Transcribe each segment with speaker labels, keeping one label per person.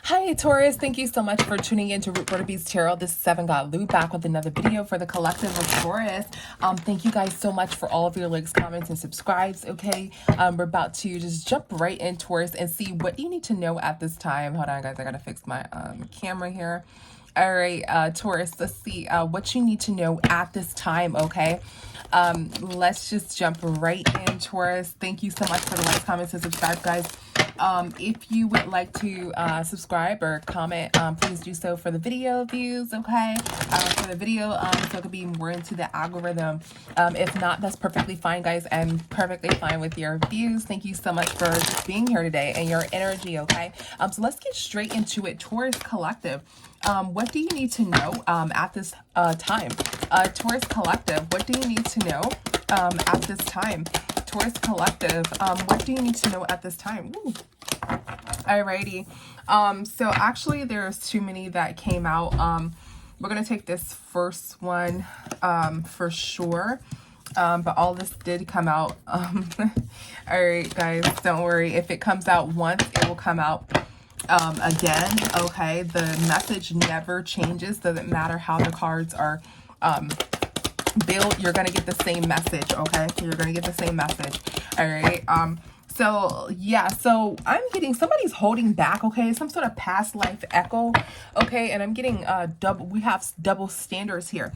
Speaker 1: Hi Taurus, thank you so much for tuning in to Root Border Beast Tarot. This is Seven God Lou back with another video for the collective of Taurus. Thank you guys so much for all of your likes, comments, and subscribes. Okay, we're about to just jump right in, Taurus, and see what you need to know at this time. Hold on, guys, I gotta fix my camera here. All right, Taurus, let's see what you need to know at this time. Okay, let's just jump right in, Taurus. Thank you so much for the likes, comments, and subscribe, guys. If you would like to subscribe or comment, please do so for the video views, okay? For the video, so it could be more into the algorithm. If not, that's perfectly fine, guys. I'm perfectly fine with your views. Thank you so much for just being here today and your energy, okay? So let's get straight into it. Taurus Collective, what do you need to know at this time? Taurus Collective, what do you need to know at this time? Taurus Collective, what do you need to know at this time? Ooh. Alrighty. So actually there's too many that came out. We're going to take this first one for sure. But all this did come out. Alright, guys, don't worry. If it comes out once, it will come out again. Okay, the message never changes. Doesn't matter how the cards are built, you're gonna get the same message. Okay, you're gonna get the same message. All right. So yeah, so I'm getting somebody's holding back. Okay, some sort of past life echo. Okay, and I'm getting we have double standards here.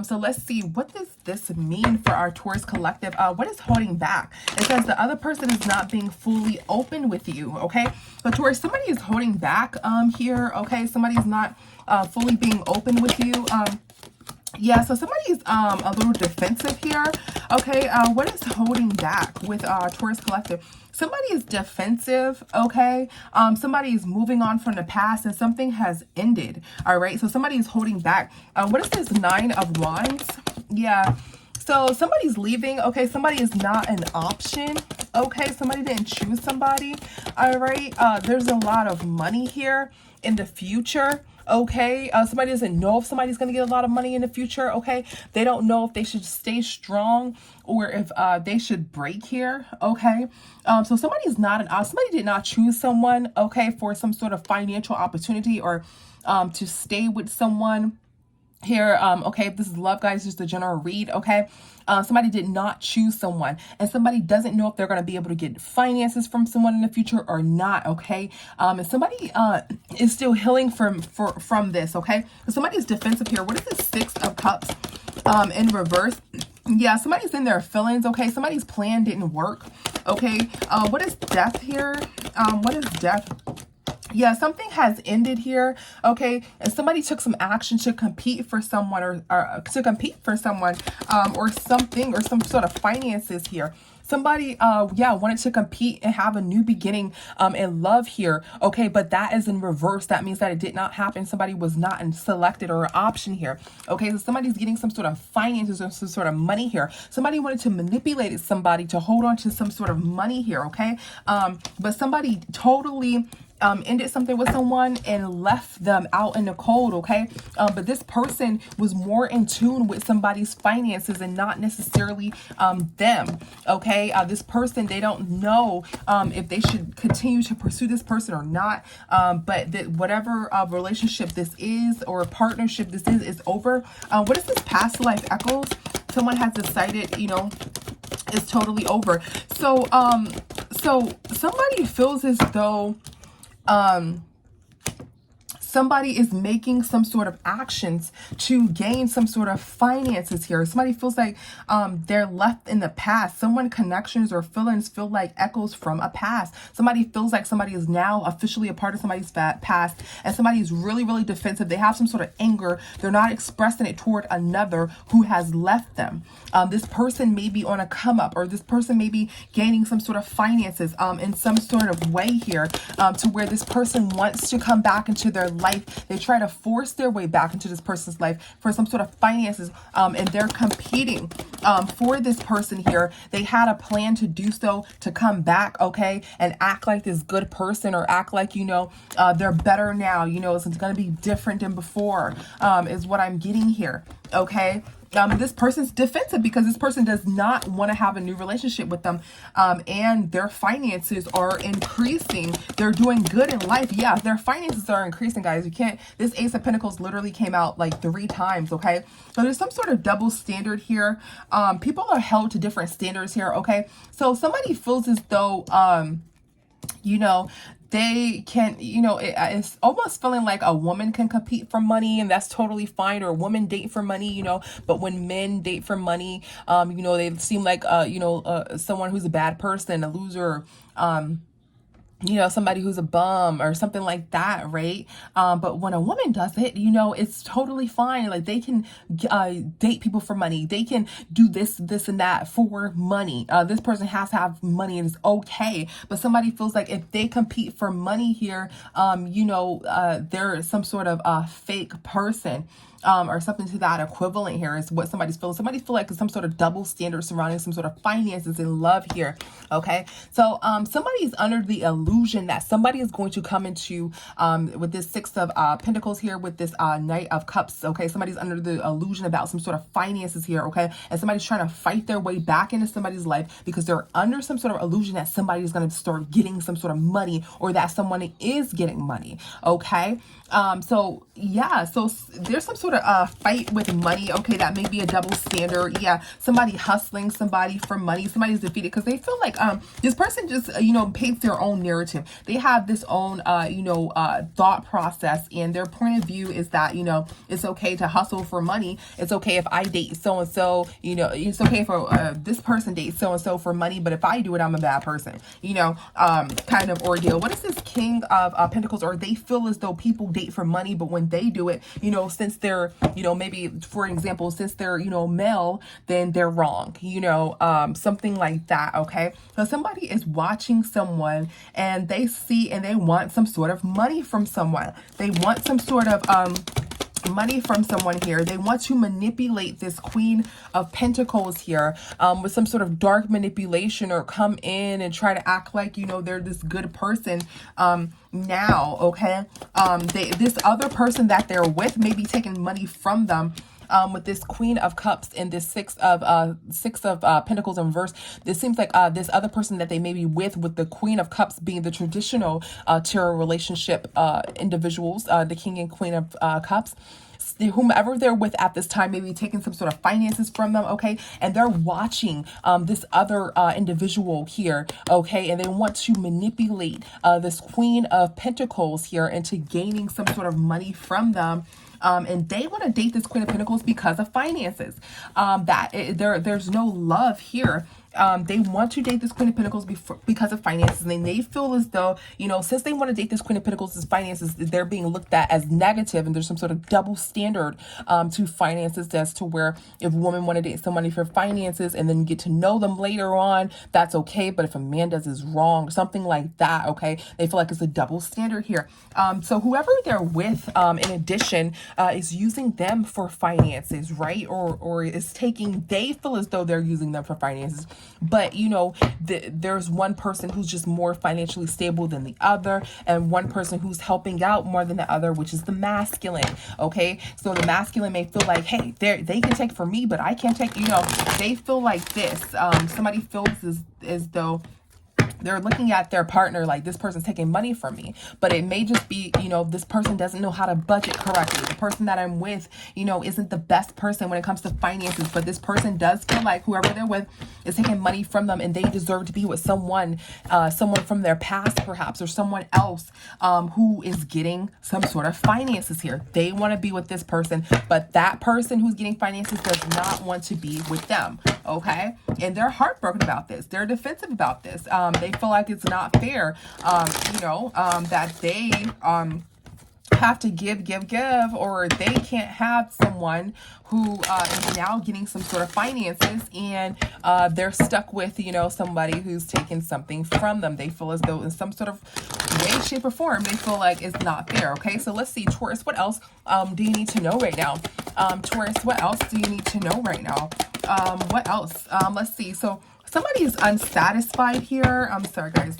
Speaker 1: So let's see, what does this mean for our Taurus Collective? What is holding back? It says the other person is not being fully open with you. Okay, but Taurus, somebody is holding back here. Okay, somebody's not fully being open with you. Yeah, so somebody's a little defensive here. Okay, what is holding back with Taurus Collective? Somebody is defensive, okay? Somebody is moving on from the past and something has ended, all right? So somebody is holding back. What is this Nine of Wands? Yeah, so somebody's leaving, okay? Somebody is not an option, okay? Somebody didn't choose somebody, all right? There's a lot of money here in the future. Okay, somebody doesn't know if somebody's going to get a lot of money in the future. Okay, they don't know if they should stay strong or if they should break here. Okay, so somebody's not somebody did not choose someone, okay, for some sort of financial opportunity or to stay with someone here. Okay, if this is love, guys, just a general read. Okay, somebody did not choose someone and somebody doesn't know if they're going to be able to get finances from someone in the future or not. Okay, and somebody is still healing from this. Okay, somebody is defensive here. What is the Six of Cups in reverse? Yeah, somebody's in their feelings. Okay, somebody's plan didn't work. Okay, what is death here? What is death? Yeah, something has ended here, okay? And somebody took some action to compete for someone or to compete for someone or something or some sort of finances here. Somebody, yeah, wanted to compete and have a new beginning in love here, okay? But that is in reverse. That means that it did not happen. Somebody was not selected or an option here, okay? So somebody's getting some sort of finances or some sort of money here. Somebody wanted to manipulate somebody to hold on to some sort of money here, okay? But somebody totally ended something with someone and left them out in the cold, okay? But this person was more in tune with somebody's finances and not necessarily them, okay? This person, they don't know if they should continue to pursue this person or not, but that whatever relationship this is or partnership this is over. What is this past life echoes? Someone has decided, you know, it's totally over. So, so somebody feels as though somebody is making some sort of actions to gain some sort of finances here. Somebody feels like they're left in the past. Someone connections or feelings feel like echoes from a past. Somebody feels like somebody is now officially a part of somebody's past and somebody is really, really defensive. They have some sort of anger. They're not expressing it toward another who has left them. This person may be on a come up or this person may be gaining some sort of finances in some sort of way here to where this person wants to come back into their life. They try to force their way back into this person's life for some sort of finances and they're competing for this person here. They had a plan to do so, to come back, okay, and act like this good person or act like, you know, they're better now, you know, it's going to be different than before is what I'm getting here, okay? this person's defensive because this person does not want to have a new relationship with them, and their finances are increasing. They're doing good in life. Yeah, their finances are increasing, guys. You can't, this Ace of Pentacles literally came out like 3 times, okay? So there's some sort of double standard here. People are held to different standards here, okay? So somebody feels as though, you know, they can, you know, it's almost feeling like a woman can compete for money, and that's totally fine, or women date for money, you know, but when men date for money, you know, they seem like, you know, someone who's a bad person, a loser, you know, somebody who's a bum or something like that, right? But when a woman does it, you know, it's totally fine. Like, they can date people for money. They can do this and that for money. This person has to have money and it's okay. But somebody feels like if they compete for money here, you know, they're some sort of fake person. Or something to that equivalent here is what somebody's feeling. Somebody feel like some sort of double standard surrounding some sort of finances and love here. Okay. So, somebody's under the illusion that somebody is going to come into, with this 6 of Pentacles here, with this Knight of Cups. Okay. Somebody's under the illusion about some sort of finances here. Okay. And somebody's trying to fight their way back into somebody's life because they're under some sort of illusion that somebody's going to start getting some sort of money, or that someone is getting money. Okay. So yeah, so there's some sort of fight with money. Okay, that may be a double standard. Yeah, somebody hustling somebody for money. Somebody's defeated because they feel like this person just you know, paints their own narrative. They have this own you know, thought process, and their point of view is that, you know, it's okay to hustle for money. It's okay if I date so and so. You know, it's okay for this person dates so and so for money, but if I do it, I'm a bad person. You know, kind of ordeal. What is this King of Pentacles? Or they feel as though people date for money, but when they do it, you know, since they're, you know, maybe for example, since they're, you know, male, then they're wrong, you know, something like that. Okay. So somebody is watching someone and they see and they want some sort of money from someone. They want some sort of, money from someone here. They want to manipulate this Queen of Pentacles here, with some sort of dark manipulation, or come in and try to act like, you know, they're this good person now. Okay. This other person that they're with may be taking money from them. With this Queen of Cups and this six of Pentacles in reverse, this seems like this other person that they may be with the Queen of Cups being the traditional tarot relationship individuals, the King and Queen of Cups. Whomever they're with at this time may be taking some sort of finances from them, okay? And they're watching this other individual here, okay? And they want to manipulate this Queen of Pentacles here into gaining some sort of money from them. And they want to date this Queen of Pentacles because of finances. There's no love here. They want to date this Queen of Pentacles because of finances, and they feel as though, you know, since they want to date this Queen of Pentacles as finances, they're being looked at as negative, and there's some sort of double standard to finances, as to where if women want to date somebody for finances and then get to know them later on, that's okay, but if a man does is wrong, something like that. Okay, they feel like it's a double standard here. So whoever they're with, in addition, is using them for finances, right? Or is taking, they feel as though they're using them for finances. But, you know, there's one person who's just more financially stable than the other, and one person who's helping out more than the other, which is the masculine. Okay, so the masculine may feel like, hey, they can take for me, but I can't take, you know, they feel like this. Somebody feels as though they're looking at their partner like, this person's taking money from me, but it may just be, you know, this person doesn't know how to budget correctly. The person that I'm with, you know, isn't the best person when it comes to finances, but this person does feel like whoever they're with is taking money from them, and they deserve to be with someone from their past perhaps, or someone else who is getting some sort of finances here. They want to be with this person, but that person who's getting finances does not want to be with them. Okay, and they're heartbroken about this. They're defensive about this. They feel like it's not fair, you know, that they have to give, or they can't have someone who is now getting some sort of finances, and they're stuck with, you know, somebody who's taking something from them. They feel as though in some sort of way, shape, or form, they feel like it's not fair. Okay, so let's see, Taurus, what else do you need to know right now? Taurus, what else do you need to know right now? What else? Let's see. So somebody is unsatisfied here. I'm sorry, guys.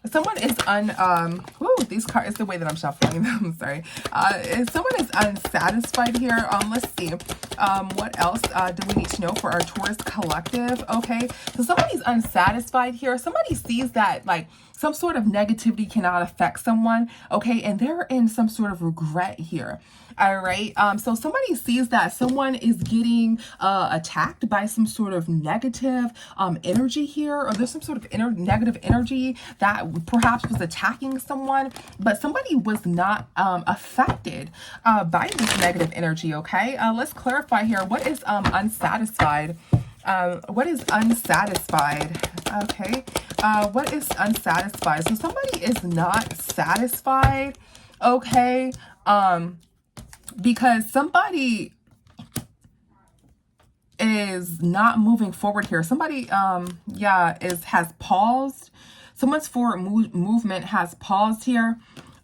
Speaker 1: Someone is these cards, it's the way that I'm shuffling them, I'm sorry. Someone is unsatisfied here. Let's see. What else do we need to know for our Taurus collective? Okay, so somebody's unsatisfied here. Somebody sees that like some sort of negativity cannot affect someone, okay, and they're in some sort of regret here. All right. So somebody sees that someone is getting attacked by some sort of negative energy here, or there's some sort of negative energy that perhaps was attacking someone, but somebody was not affected by this negative energy. Okay. Let's clarify here. What is unsatisfied? What is unsatisfied? Okay. What is unsatisfied? So somebody is not satisfied. Okay. Because somebody is not moving forward here. Somebody, has paused. Someone's forward movement has paused here.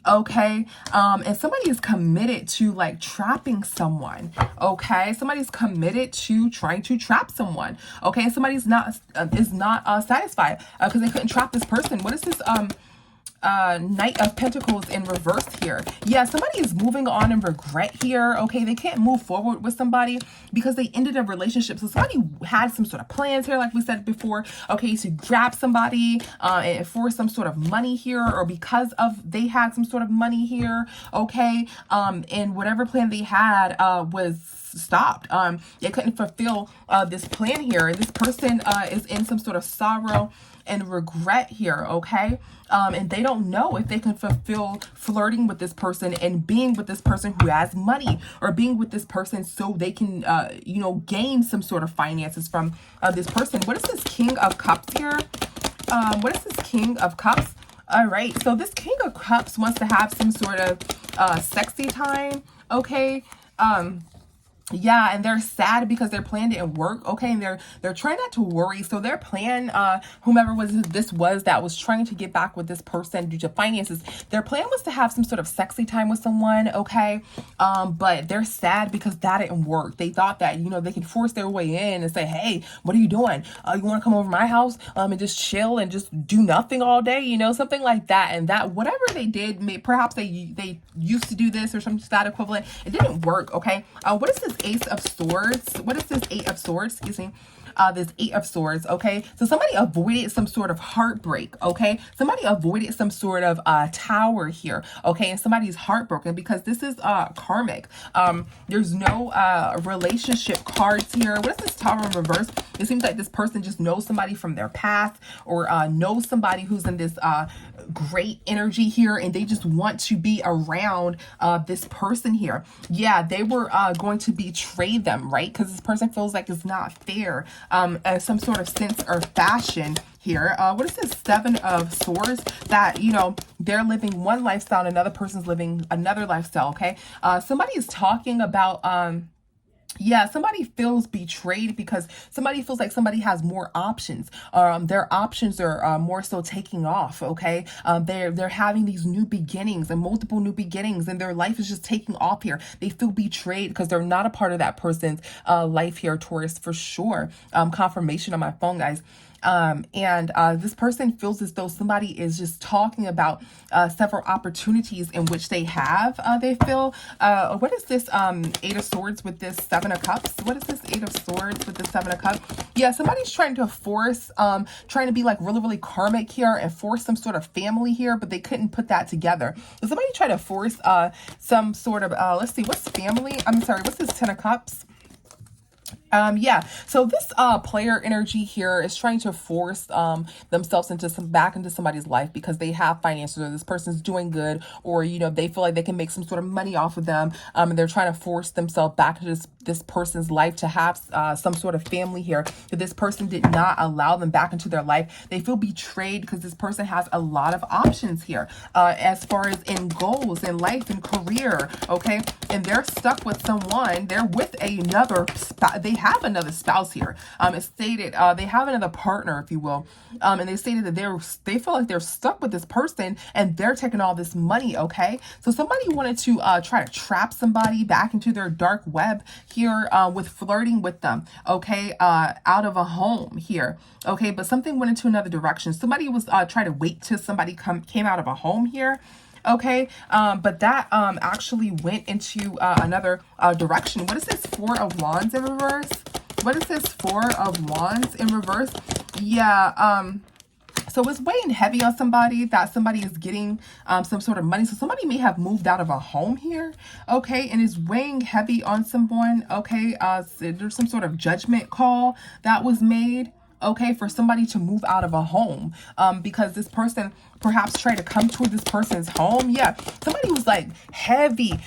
Speaker 1: Okay. And somebody is committed to like trapping someone. Okay. Somebody's committed to trying to trap someone. Okay. And somebody's not, satisfied because they couldn't trap this person. What is this, Knight of Pentacles in reverse here? Yeah, somebody is moving on in regret here. Okay, they can't move forward with somebody because they ended a relationship. So somebody had some sort of plans here, like we said before. Okay, to grab somebody for some sort of money here, or because of they had some sort of money here. Okay, and whatever plan they had was stopped. They couldn't fulfill this plan here, and this person is in some sort of sorrow and regret here. Okay, and they don't know if they can fulfill flirting with this person and being with this person who has money, or being with this person so they can gain some sort of finances from this person. What is this King of Cups here? What is this King of Cups? All right, so this King of Cups wants to have some sort of sexy time. Okay, yeah, and they're sad because their plan didn't work. Okay, and they're trying not to worry. So their plan, whomever this was that was trying to get back with this person due to finances, their plan was to have some sort of sexy time with someone. Okay, but they're sad because that didn't work. They thought that they could force their way in and say, "Hey, what are you doing? You want to come over to my house and just chill and just do nothing all day?" Something like that. And that whatever they did, perhaps they used to do this or something to that equivalent. It didn't work. Okay, what is this Ace of Swords? What is this Eight of Swords? Excuse me. This Eight of Swords. Okay, so somebody avoided some sort of heartbreak. Okay, somebody avoided some sort of tower here. Okay, and somebody's heartbroken because this is karmic. There's no relationship cards here. What is this Tower in reverse? It seems like this person just knows somebody from their past, or knows somebody who's in this great energy here, and they just want to be around this person here. Yeah, they were going to betray them, right? Because this person feels like it's not fair, some sort of sense or fashion here. What is this Seven of Swords? That they're living one lifestyle and another person's living another lifestyle. Okay, somebody is talking about somebody feels betrayed because somebody feels like somebody has more options. Their options are more so taking off. Okay, they're having these new beginnings and multiple new beginnings, and their life is just taking off here. They feel betrayed because they're not a part of that person's life here, Taurus, for sure. Confirmation on my phone, guys. This person feels as though somebody is just talking about several opportunities in which they have, they feel. What is this Eight of Swords with this Seven of Cups? What is this Eight of Swords with the Seven of Cups? Yeah, somebody's trying to force, trying to be like really, really karmic here and force some sort of family here, but they couldn't put that together. So somebody tried to force some sort of, let's see, what's family? I'm sorry, what's this Ten of Cups? So this player energy here is trying to force themselves back into somebody's life because they have finances, or this person's doing good, or they feel like they can make some sort of money off of them, and they're trying to force themselves back into this person's life to have some sort of family here. That this person did not allow them back into their life. They feel betrayed because this person has a lot of options here as far as in goals in life and career. Okay, and they're stuck with someone. They're with another spot. They have have another spouse here. It stated they have another partner, if you will, and they stated that they feel like they're stuck with this person and they're taking all this money. Okay, so somebody wanted to try to trap somebody back into their dark web here with flirting with them. Okay, out of a home here. Okay, but something went into another direction. Somebody was trying to wait till somebody came out of a home here. Okay, but that actually went into another direction. What is this Four of Wands in reverse? What is this Four of Wands in reverse? Yeah, so it's weighing heavy on somebody, that somebody is getting some sort of money. So somebody may have moved out of a home here, okay, and is weighing heavy on someone, okay. So there's some sort of judgment call that was made, okay, for somebody to move out of a home because this person perhaps tried to come to this person's home. Yeah, somebody was like heavily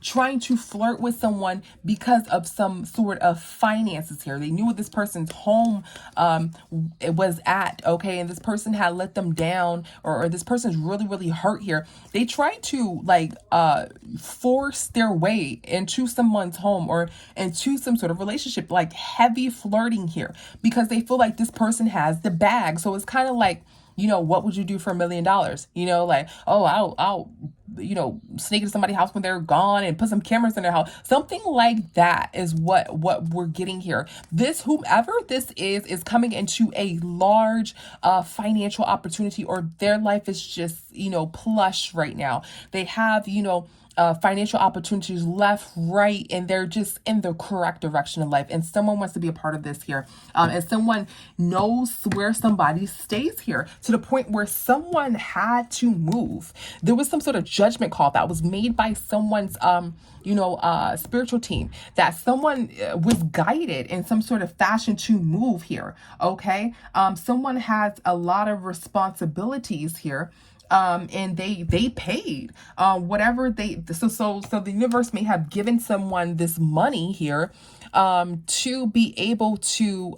Speaker 1: trying to flirt with someone because of some sort of finances here. They knew what this person's home it was at, okay, and this person had let them down, or this person's really hurt here. They tried to like force their way into someone's home or into some sort of relationship, like heavy flirting here, because they feel like this person has the bag. So it's kind of like, you know, what would you do for $1 million? You know, like, oh, I'll you know, sneak into somebody's house when they're gone and put some cameras in their house. Something like that is what we're getting here. This, whomever this is coming into a large financial opportunity, or their life is just, you know, plush right now. They have, you know, financial opportunities left, right, and they're just in the correct direction in life. And someone wants to be a part of this here. And someone knows where somebody stays here, to the point where someone had to move. There was some sort of judgment call that was made by someone's, you know, spiritual team, that someone was guided in some sort of fashion to move here. Okay. Someone has a lot of responsibilities here. And they paid whatever so the universe may have given someone this money here to be able to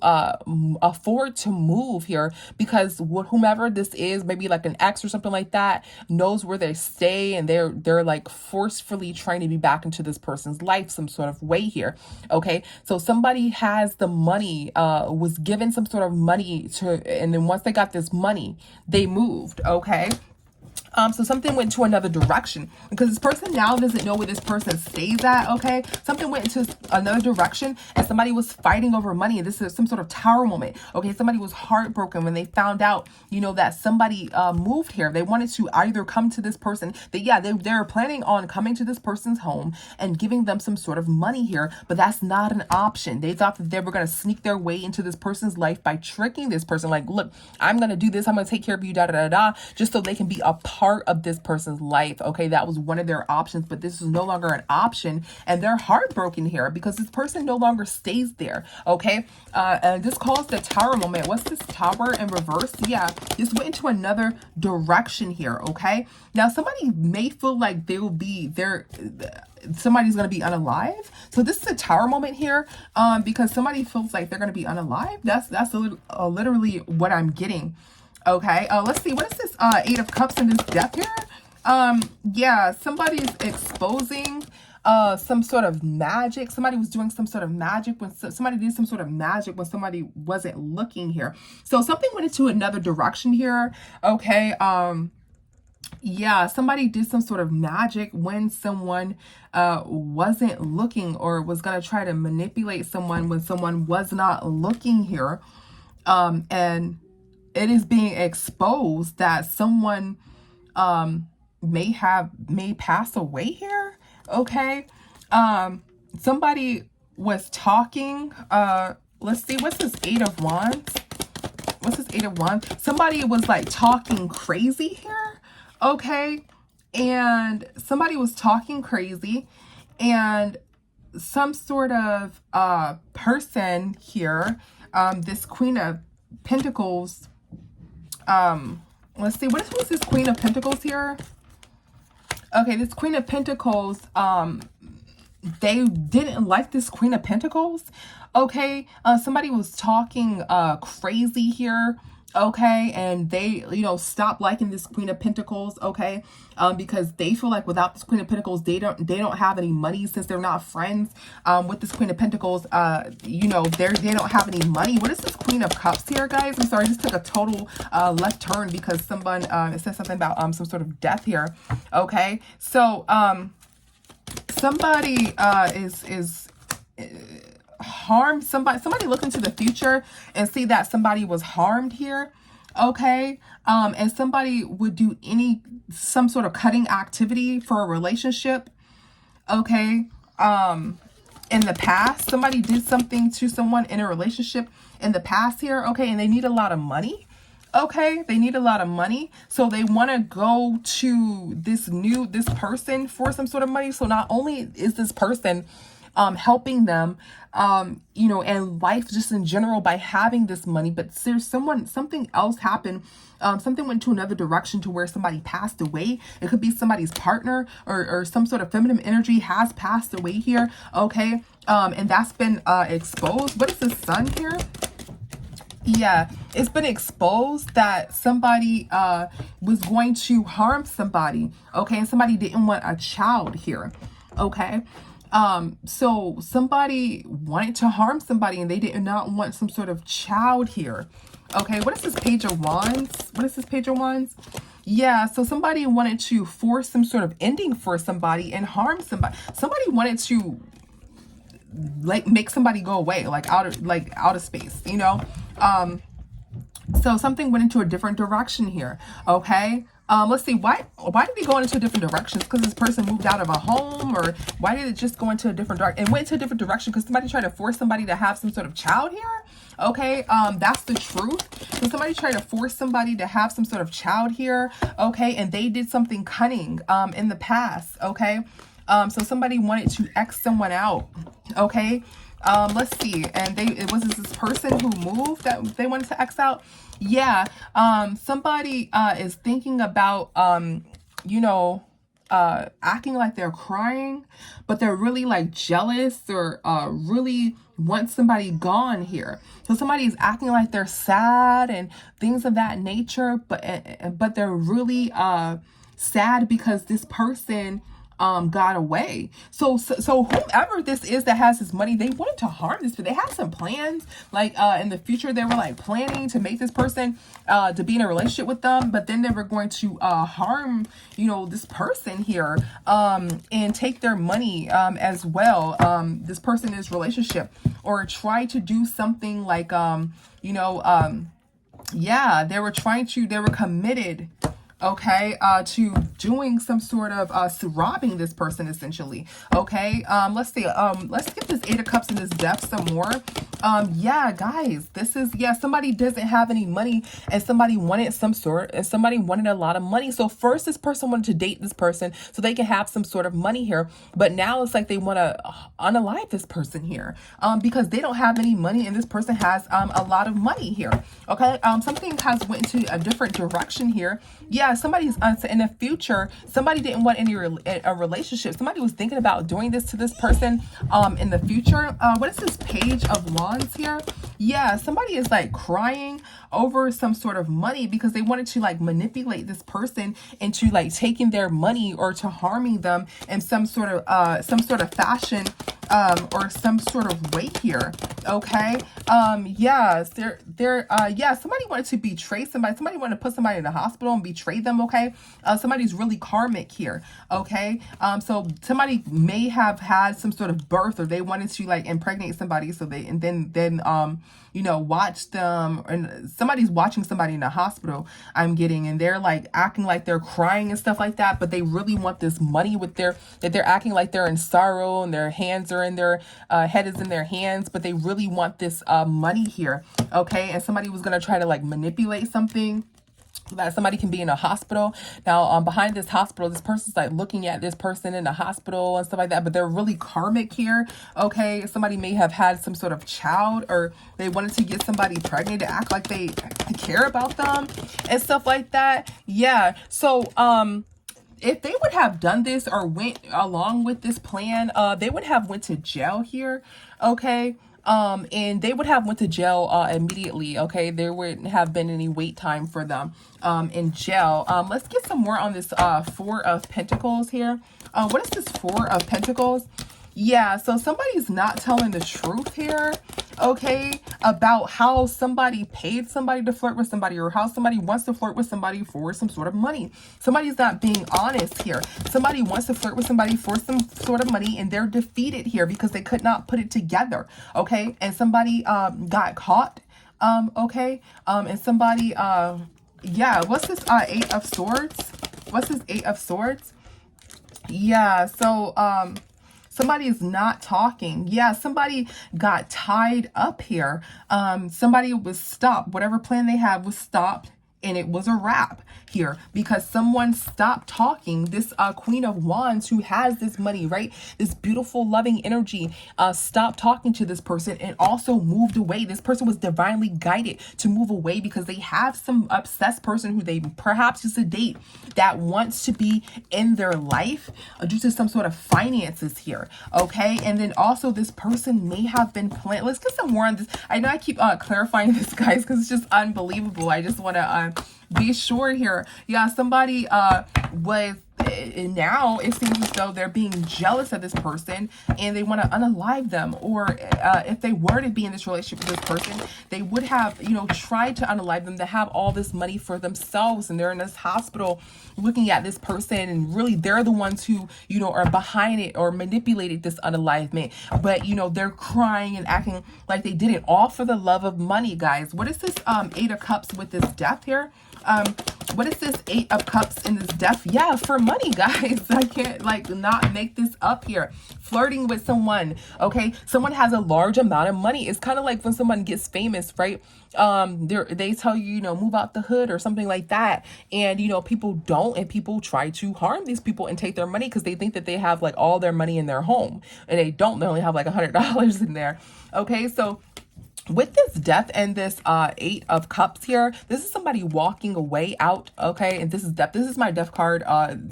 Speaker 1: afford to move here, because whomever this is, maybe like an ex or something like that, knows where they stay, and they're like forcefully trying to be back into this person's life some sort of way here. Okay, so somebody has the money, was given some sort of money and then once they got this money, they moved. Okay. So something went to another direction, because this person now doesn't know where this person stays at, okay? Something went into another direction, and somebody was fighting over money. This is some sort of tower moment, okay? Somebody was heartbroken when they found out, you know, that somebody moved here. They wanted to either come to this person. They're planning on coming to this person's home and giving them some sort of money here, but that's not an option. They thought that they were going to sneak their way into this person's life by tricking this person. Like, look, I'm going to do this. I'm going to take care of you, just so they can be a part of this person's life. Okay, that was one of their options, but this is no longer an option, and they're heartbroken here because this person no longer stays there. Okay, and this calls the Tower moment. What's this Tower in reverse? Yeah, this went into another direction here. Okay, now somebody may feel like they will be there. Somebody's going to be unalive. So this is a Tower moment here, because somebody feels like they're going to be unalive. That's literally what I'm getting. Okay, let's see. What is this Eight of Cups and this Death here? Yeah, somebody's exposing some sort of magic. Somebody was doing some sort of magic when somebody did some sort of magic when somebody wasn't looking here. So something went into another direction here. Okay, yeah, somebody did some sort of magic when someone wasn't looking, or was going to try to manipulate someone when someone was not looking here. And it is being exposed that someone may pass away here. Okay, somebody was talking. Let's see, what's this Eight of Wands? What's this Eight of Wands? Somebody was like talking crazy here. Okay, and somebody was talking crazy, and some sort of person here, this Queen of Pentacles. Let's see, what was this Queen of Pentacles here? Okay, this Queen of Pentacles, they didn't like this Queen of Pentacles. Okay, somebody was talking crazy here. okay, and they, you know, stop liking this Queen of Pentacles, okay, because they feel like without this Queen of Pentacles, they don't have any money, since they're not friends with this Queen of Pentacles. You know, they don't have any money. What is this Queen of Cups here, guys? I'm sorry, I just took a total left turn because someone it says something about some sort of death here. Okay, so somebody is harm somebody look into the future and see that somebody was harmed here, okay, and somebody would do some sort of cutting activity for a relationship, okay, in the past. Somebody did something to someone in a relationship in the past here, okay, and they need a lot of money. Okay, they need a lot of money, so they want to go to this person for some sort of money. So not only is this person helping them, you know, and life just in general by having this money, but there's something else happened. Something went to another direction to where somebody passed away. It could be somebody's partner, or some sort of feminine energy has passed away here. Okay, and that's been exposed. What is the sun here? Yeah, it's been exposed that somebody was going to harm somebody, okay, and somebody didn't want a child here, okay. So somebody wanted to harm somebody and they did not want some sort of child here, okay. What is this Page of Wands? What is this Page of Wands? Yeah, so somebody wanted to force some sort of ending for somebody and harm somebody. Somebody wanted to like make somebody go away, like out of space, you know. So something went into a different direction here, okay. Let's see, why did it go into different directions? Because this person moved out of a home, or why did it just go into a different direction? It went into a different direction because somebody tried to force somebody to have some sort of child here, okay. That's the truth. So somebody tried to force somebody to have some sort of child here, okay, and they did something cunning in the past, okay. So somebody wanted to X someone out, okay. Let's see, and it was this person who moved that they wanted to X out. Yeah, somebody is thinking about you know, acting like they're crying, but they're really like jealous, or really want somebody gone here. So somebody's acting like they're sad and things of that nature, but they're really sad because this person got away. So whomever this is that has this money, they wanted to harm this, but they have some plans, like in the future they were like planning to make this person to be in a relationship with them, but then they were going to harm, you know, this person here, and take their money as well, this person in this relationship, or try to do something like you know, yeah, they were committed, okay, to doing some sort of robbing this person essentially, okay. Let's see, let's get this Eight of Cups and this Death some more. Yeah, guys, this is, yeah, somebody doesn't have any money and somebody wanted a lot of money. So first this person wanted to date this person so they can have some sort of money here, but now it's like they want to unalive this person here, because they don't have any money and this person has a lot of money here, okay. Something has went into a different direction here. Yeah, somebody's in the future, somebody didn't want a relationship. Somebody was thinking about doing this to this person in the future. What is this Page of Wands here? Yeah, somebody is like crying over some sort of money because they wanted to like manipulate this person into like taking their money or to harming them in some sort of fashion, or some sort of way here, okay. Yes, yeah, somebody wanted to betray somebody wanted to put somebody in the hospital and betray them, okay. Somebody's really karmic here, okay. So somebody may have had some sort of birth, or they wanted to like impregnate somebody, so they, and then you know, watch them, and somebody's watching somebody in the hospital, I'm getting, and they're like acting like they're crying and stuff like that, but they really want this money with that they're acting like they're in sorrow and their hands are in their head is in their hands, but they really want this money here, okay. And somebody was going to try to like manipulate something so that somebody can be in a hospital. Now, behind this hospital, this person's like looking at this person in the hospital and stuff like that, but they're really karmic here, okay. Somebody may have had some sort of child, or they wanted to get somebody pregnant to act like they care about them and stuff like that. Yeah, so if they would have done this or went along with this plan, they would have went to jail here, okay. and they would have went to jail immediately. Okay, there wouldn't have been any wait time for them in jail. Let's get some more on this Four of Pentacles here. What is this Four of Pentacles? Yeah, so somebody's not telling the truth here, okay, about how somebody paid somebody to flirt with somebody, or how somebody wants to flirt with somebody for some sort of money. Somebody's not being honest here. Somebody wants to flirt with somebody for some sort of money, and they're defeated here because they could not put it together, okay? And somebody got caught, okay? And somebody, yeah, what's this Eight of Swords? What's this Eight of Swords? Yeah, so, somebody is not talking. Yeah, somebody got tied up here. Somebody was stopped. Whatever plan they had was stopped, and it was a wrap here because someone stopped talking. This Queen of Wands, who has this money, right? This beautiful, loving energy, stopped talking to this person and also moved away. This person was divinely guided to move away because they have some obsessed person who they perhaps used to date that wants to be in their life due to some sort of finances here, okay? And then also this person may have been planned. Let's get some more on this. I know I keep clarifying this, guys, because it's just unbelievable. I just want to be sure here. Yeah, somebody was, now it seems as though they're being jealous of this person and they want to unalive them, or if they were to be in this relationship with this person, they would have, you know, tried to unalive them to have all this money for themselves, and they're in this hospital looking at this person, and really they're the ones who, you know, are behind it or manipulated this unalivement, but you know, they're crying and acting like they did it all for the love of money, guys. What is this Eight of Cups with this Death here? What is this Eight of Cups in this Death? Yeah, for money, guys. I can't like not make this up here. Flirting with someone, okay? Someone has a large amount of money. It's kind of like when someone gets famous, right? They tell you, you know, move out the hood or something like that, and you know, people don't, and people try to harm these people and take their money because they think that they have like all their money in their home, and they don't. They only have like $100 in there. Okay, so with this Death and this Eight of Cups here, this is somebody walking away out, okay? And this is Death. This is my Death card,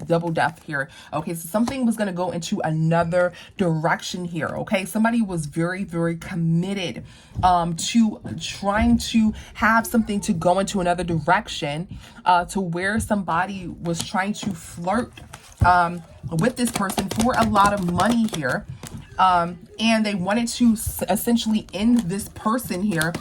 Speaker 1: double Death here. Okay, so something was going to go into another direction here, okay? Somebody was very, very committed to trying to have something to go into another direction, to where somebody was trying to flirt with this person for a lot of money here. And they wanted to essentially end this person here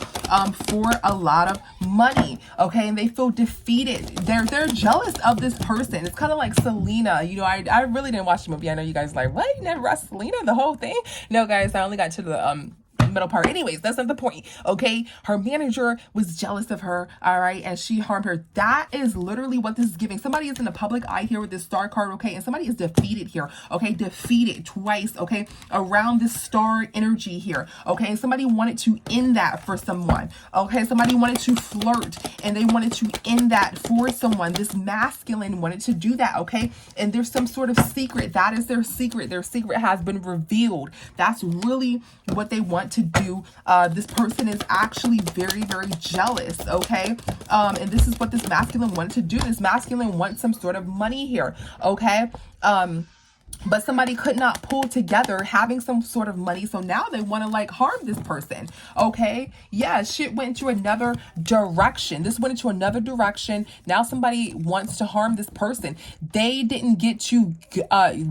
Speaker 1: for a lot of money, okay? And they feel defeated. They're jealous of this person. It's kind of like Selena. You know, I really didn't watch the movie. I know you guys are like, what? You never watched Selena, the whole thing? No, guys, I only got to the middle part. Anyways, that's not the point, okay? Her manager was jealous of her, all right, and she harmed her. That is literally what this is giving. Somebody is in the public eye here with this Star card, okay, and somebody is defeated here, okay? Defeated twice, okay, around this star energy here, okay? And somebody wanted to end that for someone, okay? Somebody wanted to flirt and they wanted to end that for someone. This masculine wanted to do that, okay? And there's some sort of secret. That is their secret. Their secret has been revealed. That's really what they want to do. This person is actually very, very jealous, okay? And this is what this masculine wanted to do. This masculine wants some sort of money here, okay? But somebody could not pull together having some sort of money, so now they want to like harm this person, okay? Yeah, shit went into another direction. This went into another direction. Now somebody wants to harm this person. They didn't get to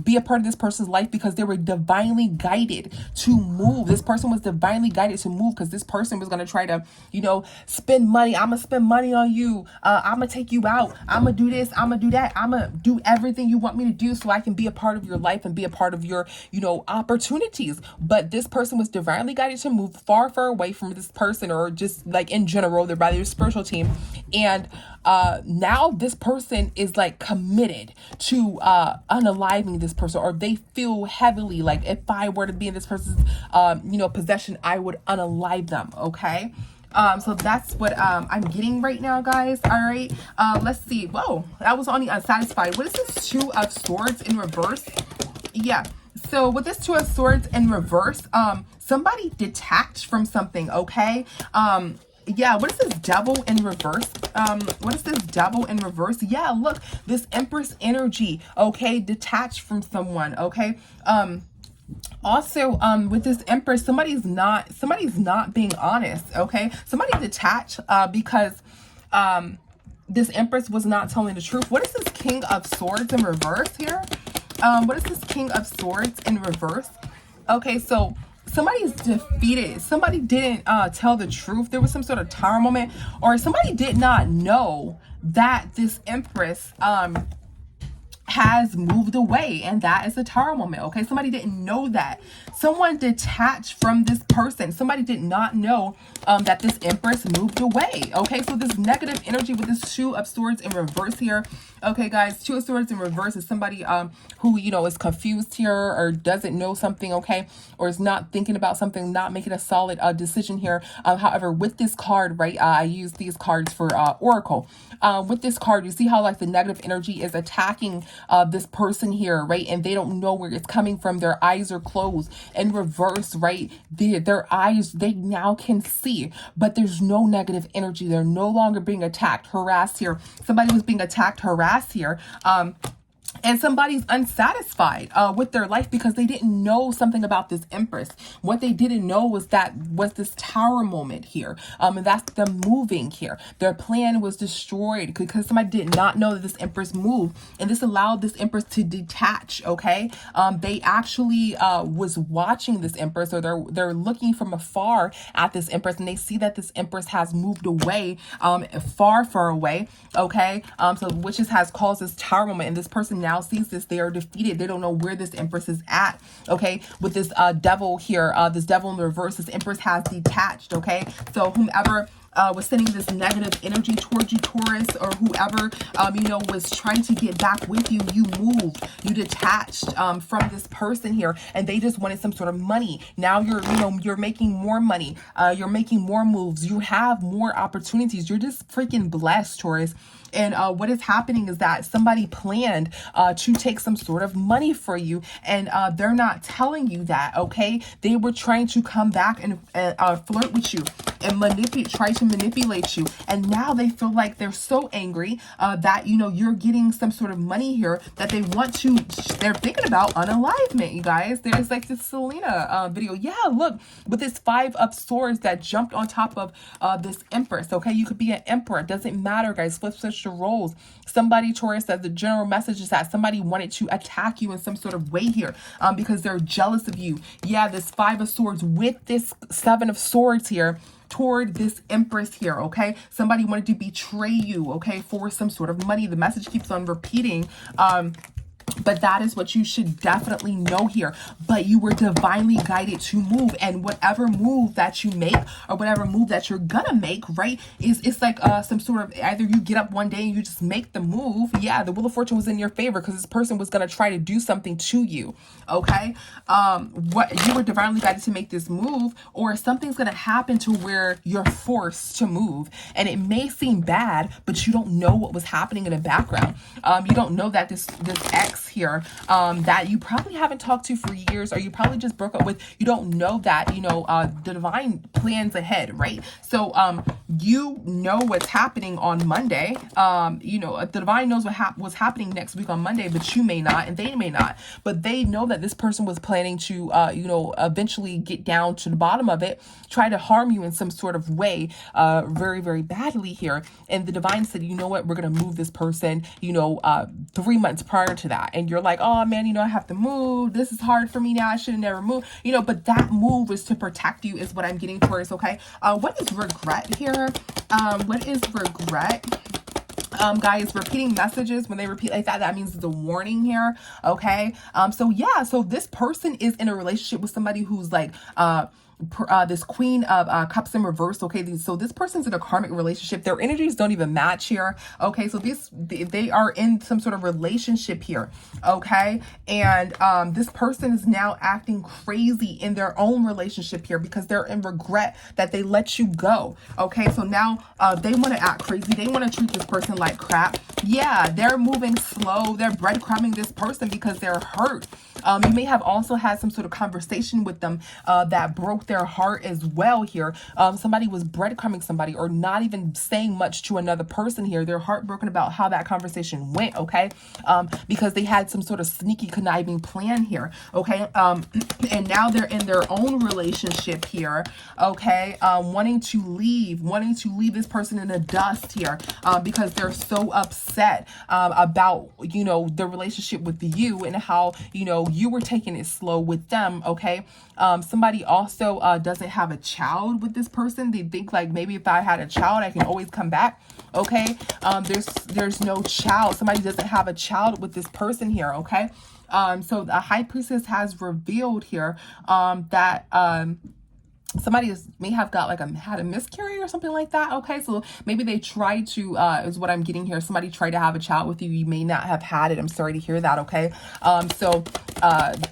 Speaker 1: be a part of this person's life because they were divinely guided to move. This person was divinely guided to move because this person was going to try to, you know, spend money. I'm going to spend money on you. I'm going to take you out. I'm going to do this. I'm going to do that. I'm going to do everything you want me to do so I can be a part of your life and be a part of your, you know, opportunities. But this person was divinely guided to move far, far away from this person, or just like in general, they're by their spiritual team. And now this person is like committed to unaliving this person, or they feel heavily like if I were to be in this person's, you know, possession, I would unalive them. Okay. So that's what I'm getting right now, guys. All right. Let's see. Whoa, that was on the unsatisfied. What is this Two of Swords in reverse? Yeah. So with this Two of Swords in reverse, somebody detached from something. Okay. Yeah, what is this Devil in reverse? What is this Devil in reverse? Yeah, look, this Empress energy, okay, detached from someone, okay? Also, with this Empress, somebody's not being honest. Okay, somebody detached because this Empress was not telling the truth. What is this King of Swords in reverse here? What is this King of Swords in reverse? Okay, so somebody's defeated. Somebody didn't tell the truth. There was some sort of tower moment, or somebody did not know that this Empress has moved away, and that is a tower moment. Okay, somebody didn't know that. Someone detached from this person. Somebody did not know that this Empress moved away. Okay, so this negative energy with this Two of Swords in reverse here. Okay, guys, Two of Swords in reverse is somebody who, you know, is confused here or doesn't know something. Okay, or is not thinking about something, not making a solid decision here. However, with this card, right, I use these cards for Oracle. With this card, you see how like the negative energy is attacking this person here, right? And they don't know where it's coming from. Their eyes are closed. In reverse, right? Their eyes, they now can see, but there's no negative energy. They're no longer being attacked, harassed here. Somebody was being attacked, harassed here. And somebody's unsatisfied with their life because they didn't know something about this Empress. What they didn't know was this tower moment here. And that's the moving here. Their plan was destroyed because somebody did not know that this Empress moved. And this allowed this Empress to detach, okay? They actually was watching this Empress, or they're looking from afar at this Empress, and they see that this Empress has moved away, far away, okay? So which has caused this tower moment, and this person now sees this. They are defeated. They don't know where this Empress is at. Okay, with this devil here, this devil in the reverse, this Empress has detached. Okay, so whomever was sending this negative energy towards you, Taurus, or whoever you know, was trying to get back with you, you moved, you detached from this person here, and they just wanted some sort of money. Now you're making more money, you're making more moves, you have more opportunities. You're just freaking blessed, Taurus. And what is happening is that somebody planned to take some sort of money for you, and they're not telling you that. Okay, they were trying to come back and flirt with you and try to manipulate you, and now they feel like they're so angry that, you know, you're getting some sort of money here that they're thinking about unalivement. You guys, there's like this Selena video. Yeah, look, with this Five of Swords that jumped on top of this Empress. Okay, you could be an emperor, it doesn't matter, guys. Switch your roles. Somebody, Taurus, says the general message is that somebody wanted to attack you in some sort of way here because they're jealous of you. Yeah, this Five of Swords with this Seven of Swords here toward this Empress here. Okay, somebody wanted to betray you, okay, for some sort of money. The message keeps on repeating. But that is what you should definitely know here. But you were divinely guided to move, and whatever move that you make, or whatever move that you're gonna make, right, it's like some sort of, either you get up one day and you just make the move. Yeah, the Wheel of Fortune was in your favor because this person was gonna try to do something to you. Okay, what you were divinely guided to make this move, or something's gonna happen to where you're forced to move, and it may seem bad, but you don't know what was happening in the background. You don't know that this ex here that you probably haven't talked to for years, or you probably just broke up with, you don't know that, you know, the divine plans ahead, right? So you know what's happening on Monday. You know, the divine knows what's happening next week on Monday, but you may not, and they may not. But they know that this person was planning to you know, eventually get down to the bottom of it, try to harm you in some sort of way, very badly here. And the divine said, you know what, we're gonna move this person, you know, 3 months prior to that. And you're like, oh man, you know, I have to move, this is hard for me now, I should have never moved, you know. But that move is to protect you, is what I'm getting towards. Okay, what is regret here? What is regret? Guys, repeating messages, when they repeat like that, that means it's a warning here. Okay, so yeah, so this person is in a relationship with somebody who's like this Queen of Cups in reverse. Okay, so this person's in a karmic relationship. Their energies don't even match here. Okay, so they are in some sort of relationship here. Okay, and this person is now acting crazy in their own relationship here because they're in regret that they let you go. Okay, so now they want to act crazy. They want to treat this person like crap. Yeah, they're moving slow. They're breadcrumbing this person because they're hurt. You may have also had some sort of conversation with them that broke their heart as well here. Somebody was breadcrumbing somebody or not even saying much to another person here. They're heartbroken about how that conversation went, okay? Because they had some sort of sneaky conniving plan here, okay? And now they're in their own relationship here, okay? Wanting to leave this person in the dust here because they're so upset about, you know, the relationship with you and how, you know, you were taking it slow with them, okay? Somebody also doesn't have a child with this person. They think like, maybe if I had a child, I can always come back, okay? There's no child. Somebody doesn't have a child with this person here, okay? So the High Priestess has revealed here that somebody may have got like had a miscarriage or something like that, okay? So maybe they tried to is what I'm getting here. Somebody tried to have a child with you. You may not have had it. I'm sorry to hear that, okay? So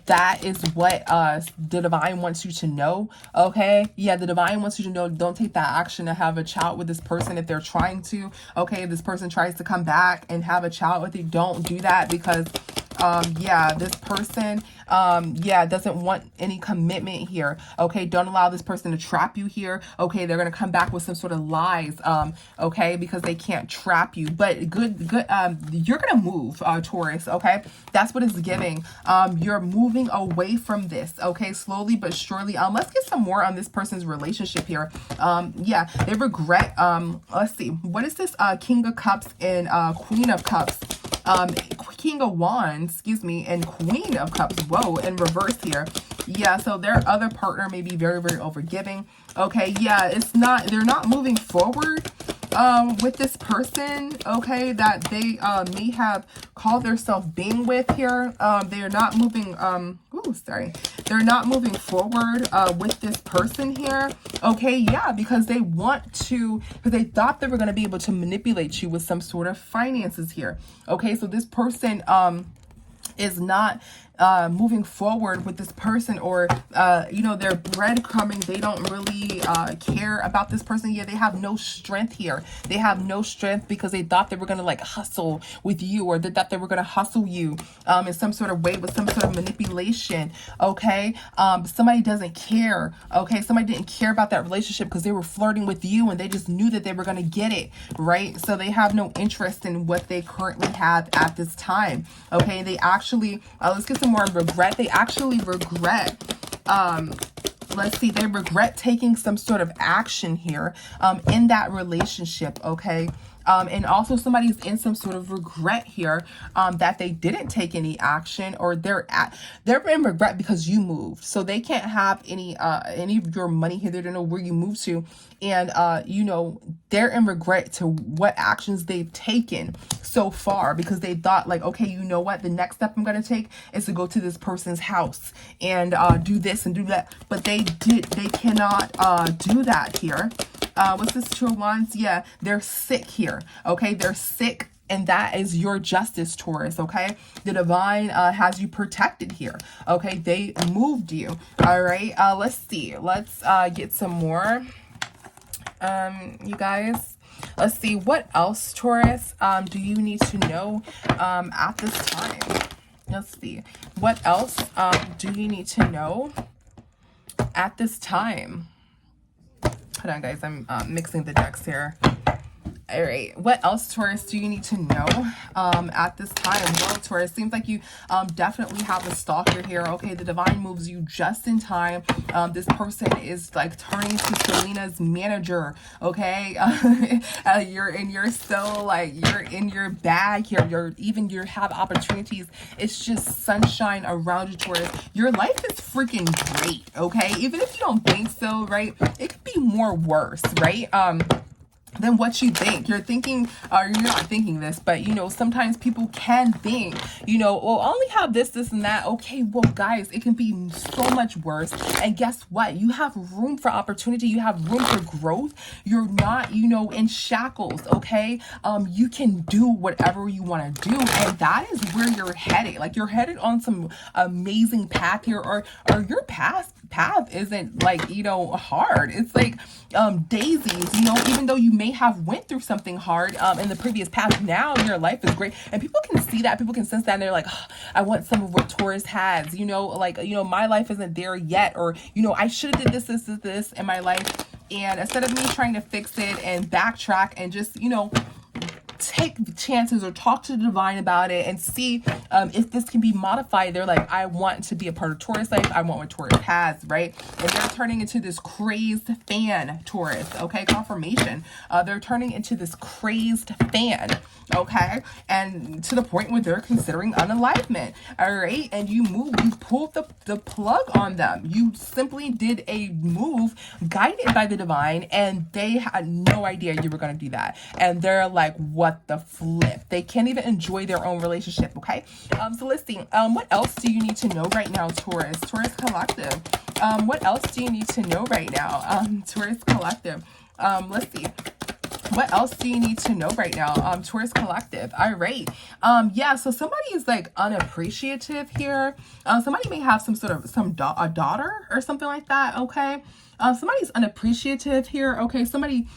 Speaker 1: that is what the divine wants you to know, okay? Yeah, the divine wants you to know, don't take that action to have a child with this person if they're trying to, okay? If this person tries to come back and have a child with you, don't do that because yeah, this person, yeah, doesn't want any commitment here. Okay. Don't allow this person to trap you here. Okay. They're going to come back with some sort of lies. Okay. Because they can't trap you, but you're going to move, Taurus. Okay. That's what it's giving. You're moving away from this. Okay. Slowly but surely. Let's get some more on this person's relationship here. Yeah, they regret, let's see, what is this? King of Cups and, Queen of Cups. King of Wands, excuse me, and Queen of Cups, whoa, in reverse here. Yeah, so their other partner may be very, very overgiving. Okay, yeah, they're not moving forward with this person, okay, that they may have called themselves being with here. They're not moving, they're not moving forward with this person here, okay, yeah, because they thought they were going to be able to manipulate you with some sort of finances here, okay, so this person is not moving forward with this person, or you know, they're breadcrumbing. They don't really care about this person. Yeah, they have no strength here. They have no strength because they thought they were gonna like hustle with you, or they thought they were gonna hustle you in some sort of way with some sort of manipulation, okay? Somebody doesn't care, okay? Somebody didn't care about that relationship because they were flirting with you and they just knew that they were gonna get it, right? So they have no interest in what they currently have at this time, okay? They actually, let's get some more regret. They actually regret, let's see, they regret taking some sort of action here in that relationship, okay? And also somebody's in some sort of regret here that they didn't take any action, or they're in regret because you moved. So they can't have any of your money here. They don't know where you moved to. And, you know, they're in regret to what actions they've taken so far, because they thought like, okay, you know what? The next step I'm going to take is to go to this person's house and do this and do that. But they cannot do that here. What's this? Two of Wands? Yeah, they're sick here. Okay, they're sick. And that is your justice, Taurus, okay? The divine has you protected here, okay? They moved you, all right? Let's see. Let's get some more, you guys. Let's see. What else, Taurus, do you need to know at this time? Let's see. What else do you need to know at this time? Hold on, guys. I'm mixing the decks here. All right. What else, Taurus, do you need to know at this time? Well, Taurus, seems like you definitely have a stalker here. Okay, the divine moves you just in time. This person is like turning to Selena's manager. Okay, you're still like, you're in your bag here. You have opportunities. It's just sunshine around you, Taurus. Your life is freaking great. Okay, even if you don't think so, right? It could be more worse, right? Than what you think. You're thinking, or you're not thinking this, but you know, sometimes people can think, you know, well, I only have this, and that. Okay, well, guys, it can be so much worse. And guess what? You have room for opportunity. You have room for growth. You're not, you know, in shackles. Okay, you can do whatever you want to do, and that is where you're headed. Like, you're headed on some amazing path here, or your path isn't like, you know, hard. It's like daisies, you know, even though you may may have went through something hard in the previous past. Now your life is great, and people can see that, people can sense that, and they're like, oh, I want some of what Taurus has, you know, like, you know, my life isn't there yet, or, you know, I should have did this in my life. And instead of me trying to fix it and backtrack and just, you know, take chances or talk to the divine about it and see if this can be modified, they're like, I want to be a part of Taurus life. I want what Taurus has, right? And they're turning into this crazed fan, Taurus, okay? Confirmation. They're turning into this crazed fan, okay? And to the point where they're considering unalignment, all right? And you pulled the plug on them. You simply did a move guided by the divine, and they had no idea you were going to do that. And they're like, what the flip? They can't even enjoy their own relationship, okay? So let's see. What else do you need to know right now, Taurus? Taurus Collective. What else do you need to know right now, Taurus Collective? Let's see. What else do you need to know right now, Taurus Collective? All right. Yeah, so somebody is like unappreciative here. Somebody may have a daughter or something like that, okay? Somebody's unappreciative here, okay? Somebody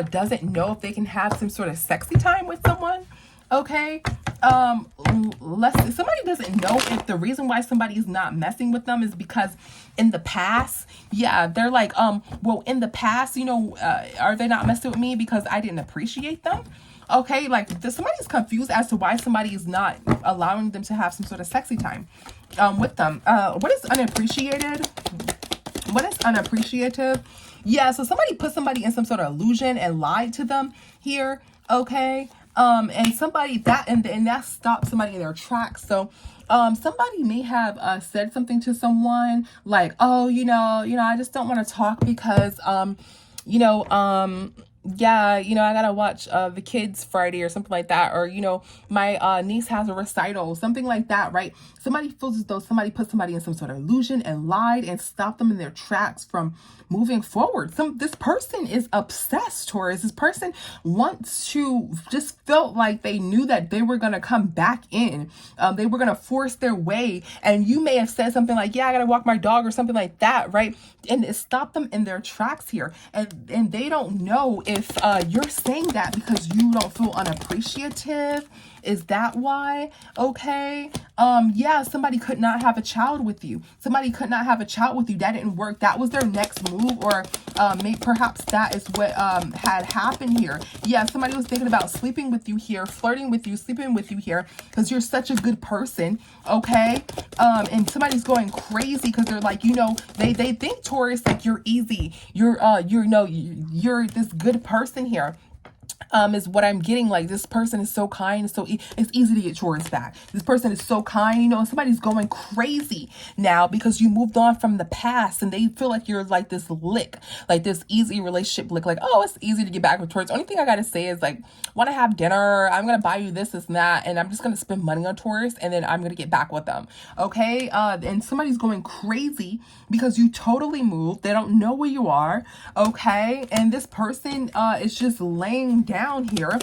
Speaker 1: doesn't know if they can have some sort of sexy time with someone, okay? Somebody doesn't know if the reason why somebody's not messing with them is because in the past, yeah, they're like, well, in the past, you know, are they not messing with me because I didn't appreciate them? Okay, like somebody's confused as to why somebody is not allowing them to have some sort of sexy time with them. What is unappreciated? What is unappreciative? Yeah, so somebody put somebody in some sort of illusion and lied to them here, okay? And somebody that stopped somebody in their tracks. So somebody may have said something to someone like, oh, you know, I just don't want to talk because yeah, you know, I gotta watch the kids Friday or something like that, or, you know, my niece has a recital, something like that, right? Somebody feels as though somebody put somebody in some sort of illusion and lied and stopped them in their tracks from moving forward. This person is obsessed, Taurus. This person just felt like they knew that they were gonna come back in. They were gonna force their way, and you may have said something like, yeah, I gotta walk my dog or something like that, right? And it stopped them in their tracks here, and they don't know if you're saying that because you don't feel unappreciative. Is that why? Okay. Yeah, somebody could not have a child with you. Somebody could not have a child with you. That didn't work. That was their next move, or perhaps that is what had happened here. Yeah, somebody was thinking about sleeping with you here, flirting with you, sleeping with you here, because you're such a good person, okay? And somebody's going crazy because they're like, you know, they think, Taurus, like you're easy. You're this good person here. Is what I'm getting. Like, this person is so kind, it's easy to get Taurus back. This person is so kind, you know, somebody's going crazy now because you moved on from the past, and they feel like you're like this easy relationship lick, like, oh, it's easy to get back with Taurus. Only thing I gotta say is, like, want to have dinner, I'm gonna buy you this and that, and I'm just gonna spend money on Taurus, and then I'm gonna get back with them, okay? And somebody's going crazy because you totally moved. They don't know where you are, okay? And this person is just laying down here.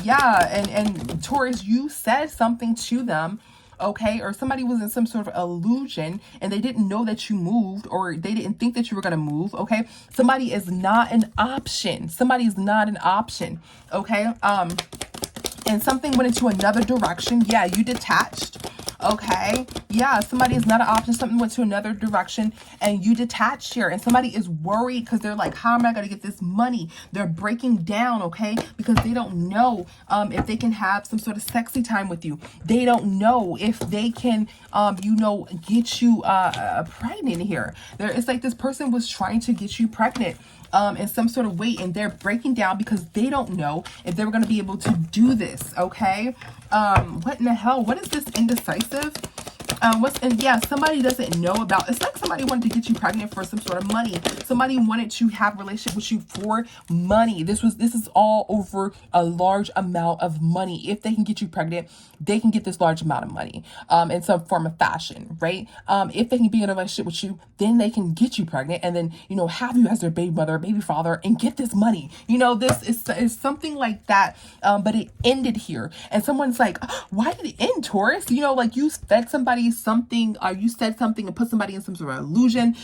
Speaker 1: Yeah, and Taurus, you said something to them, okay? Or somebody was in some sort of illusion and they didn't know that you moved, or they didn't think that you were going to move, okay? Somebody is not an option. Somebody is not an option, okay? And something went into another direction. Yeah, you detached. Okay, yeah, somebody is not an option. Something went to another direction and you detached here, and somebody is worried because they're like, how am I going to get this money? They're breaking down, okay, because they don't know if they can have some sort of sexy time with you. They don't know if they can get you pregnant here. It's like this person was trying to get you pregnant in some sort of way, and they're breaking down because they don't know if they were going to be able to do this, okay? What in the hell? What is this indecisive? Yeah, somebody doesn't know about, it's like somebody wanted to get you pregnant for some sort of money. Somebody wanted to have a relationship with you for money. This is all over a large amount of money. If they can get you pregnant, they can get this large amount of money in some form of fashion, right? If they can be in a relationship with you, then they can get you pregnant and then, you know, have you as their baby mother, baby father, and get this money. You know, this is something like that, but it ended here. And someone's like, why did it end, Taurus? You know, like, you fed somebody something, you said something and put somebody in some sort of illusion.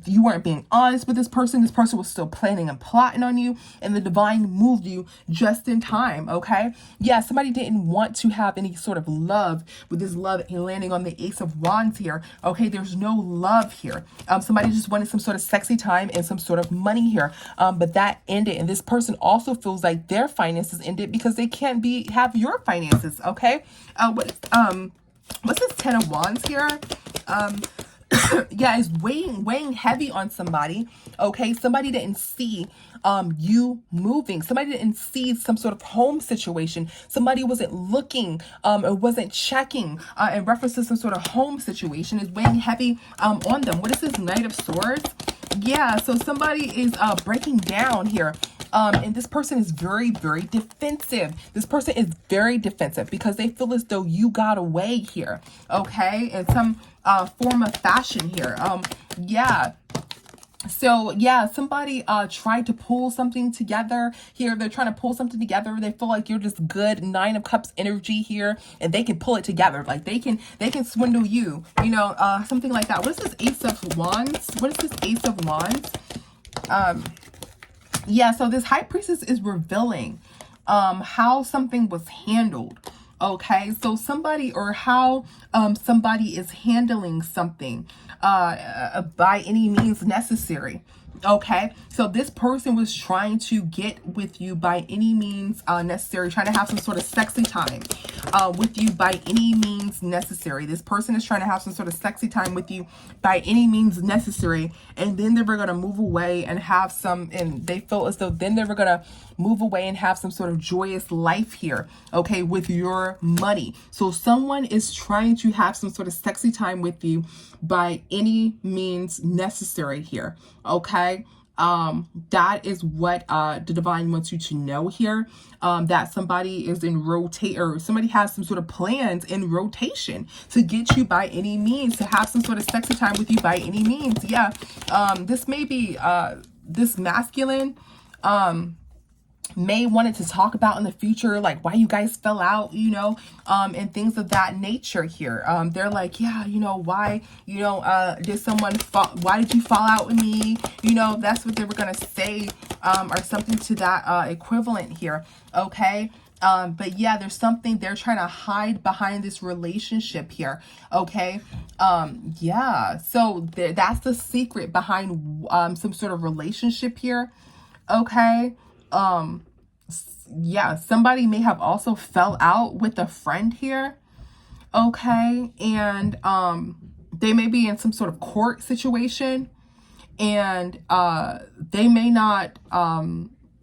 Speaker 1: You weren't being honest with this person. This person was still planning and plotting on you, and the divine moved you just in time. Okay. Yeah. Somebody didn't want to have any sort of love, with this love landing on the Ace of Wands here. Okay. There's no love here. Somebody just wanted some sort of sexy time and some sort of money here. But that ended. And this person also feels like their finances ended because they can't have your finances. Okay. What's this Ten of Wands here? Yeah, it's weighing heavy on somebody. Okay, somebody didn't see you moving. Somebody didn't see some sort of home situation. Somebody wasn't looking or wasn't checking in reference to some sort of home situation. Is weighing heavy on them. What is this Knight of Swords? Yeah, so somebody is breaking down here. And this person is very, very defensive. This person is very defensive because they feel as though you got away here. Okay, in some form of fashion here. Yeah. So yeah, somebody tried to pull something together here. They're trying to pull something together. They feel like you're just good. Nine of Cups energy here, and they can pull it together. Like they can swindle you, you know, something like that. What is this Ace of Wands? What is this Ace of Wands? Yeah, so this High Priestess is revealing how something was handled. Okay, so somebody, or how somebody is handling something by any means necessary. Okay, so this person was trying to get with you by any means necessary, trying to have some sort of sexy time with you by any means necessary. This person is trying to have some sort of sexy time with you by any means necessary, and then they were going to move away and have some, and they felt as though then they were going to move away and have some sort of joyous life here, okay, with your money. So someone is trying to have some sort of sexy time with you by any means necessary here, okay? That is what the divine wants you to know here, that somebody is in rotate, or somebody has some sort of plans in rotation to get you by any means, to have some sort of sexy time with you by any means. Yeah. This may be this masculine may wanted to talk about in the future, like why you guys fell out, you know, and things of that nature here. They're like, yeah, you know, why, you know, why did you fall out with me? You know, that's what they were going to say, or something to that equivalent here. Okay. But yeah, there's something they're trying to hide behind this relationship here. Okay. Yeah. So that's the secret behind some sort of relationship here. Okay. Yeah, somebody may have also fell out with a friend here. Okay. And they may be in some sort of court situation, and they may not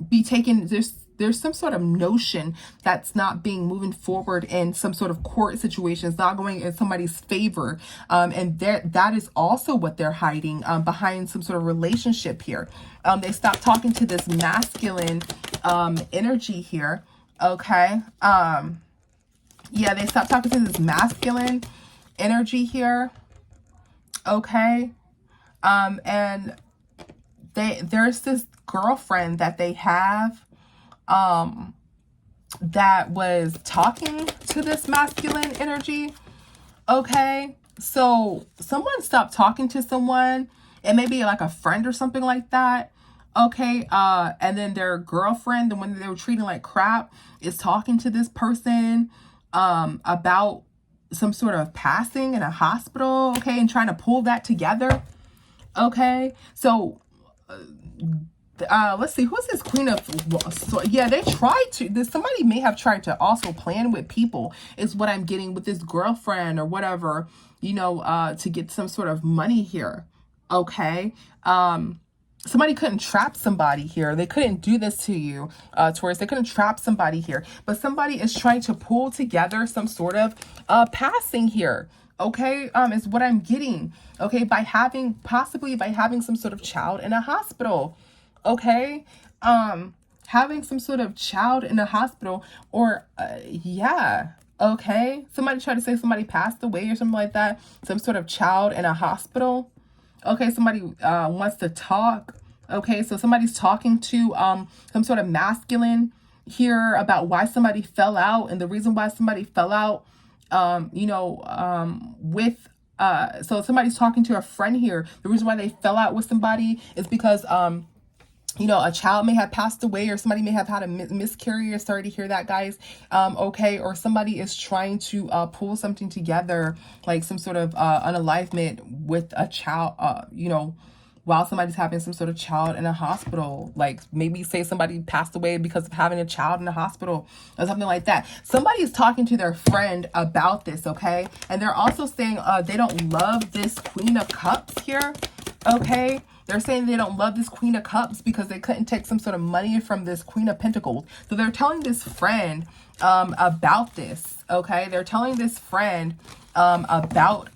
Speaker 1: be taken. There's some sort of notion that's not being moving forward in some sort of court situation. It's not going in somebody's favor. And that is also what they're hiding behind some sort of relationship here. They stopped talking to this masculine energy here. Okay. Yeah, they stopped talking to this masculine energy here. Okay. And there's this girlfriend that they have that was talking to this masculine energy. Okay, so someone stopped talking to someone, and maybe like a friend or something like that. Okay, and then their girlfriend, the one that they were treating like crap, is talking to this person about some sort of passing in a hospital. Okay, and trying to pull that together. Okay, so let's see, who's this Queen of, so yeah, they tried to, somebody may have tried to also plan with people, is what I'm getting with this girlfriend or whatever, you know, to get some sort of money here. Okay. Somebody couldn't trap somebody here. They couldn't do this to you, Taurus. They couldn't trap somebody here, but somebody is trying to pull together some sort of passing here. Okay, is what I'm getting. Okay, possibly by having some sort of child in a hospital. Okay, having some sort of child in a hospital, or yeah. Okay, somebody tried to say somebody passed away or something like that. Some sort of child in a hospital. Okay, somebody wants to talk. Okay, so somebody's talking to some sort of masculine here about why somebody fell out, and the reason why somebody fell out with so somebody's talking to a friend here. The reason why they fell out with somebody is because a child may have passed away, or somebody may have had a miscarriage. Sorry to hear that, guys. Okay. Or somebody is trying to pull something together, like some sort of unalivement with a child, while somebody's having some sort of child in a hospital. Like maybe say somebody passed away because of having a child in a hospital or something like that. Somebody is talking to their friend about this, okay? And they're also saying they don't love this Queen of Cups here, okay? They're saying they don't love this Queen of Cups because they couldn't take some sort of money from this Queen of Pentacles. So they're telling this friend about this, okay? They're telling this friend about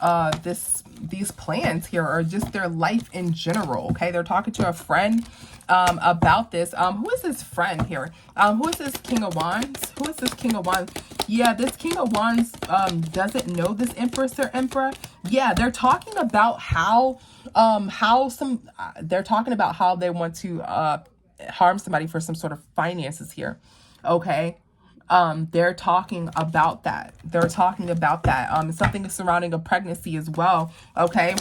Speaker 1: these plans here, or just their life in general, okay? They're talking to a friend about this. Who is this friend here? Who is this King of Wands? Who is this King of Wands? Yeah, this King of Wands doesn't know this Empress or Emperor. Yeah, they're talking about how they're talking about how they want to harm somebody for some sort of finances here, okay? They're talking about that. They're talking about that. Something surrounding a pregnancy as well, okay?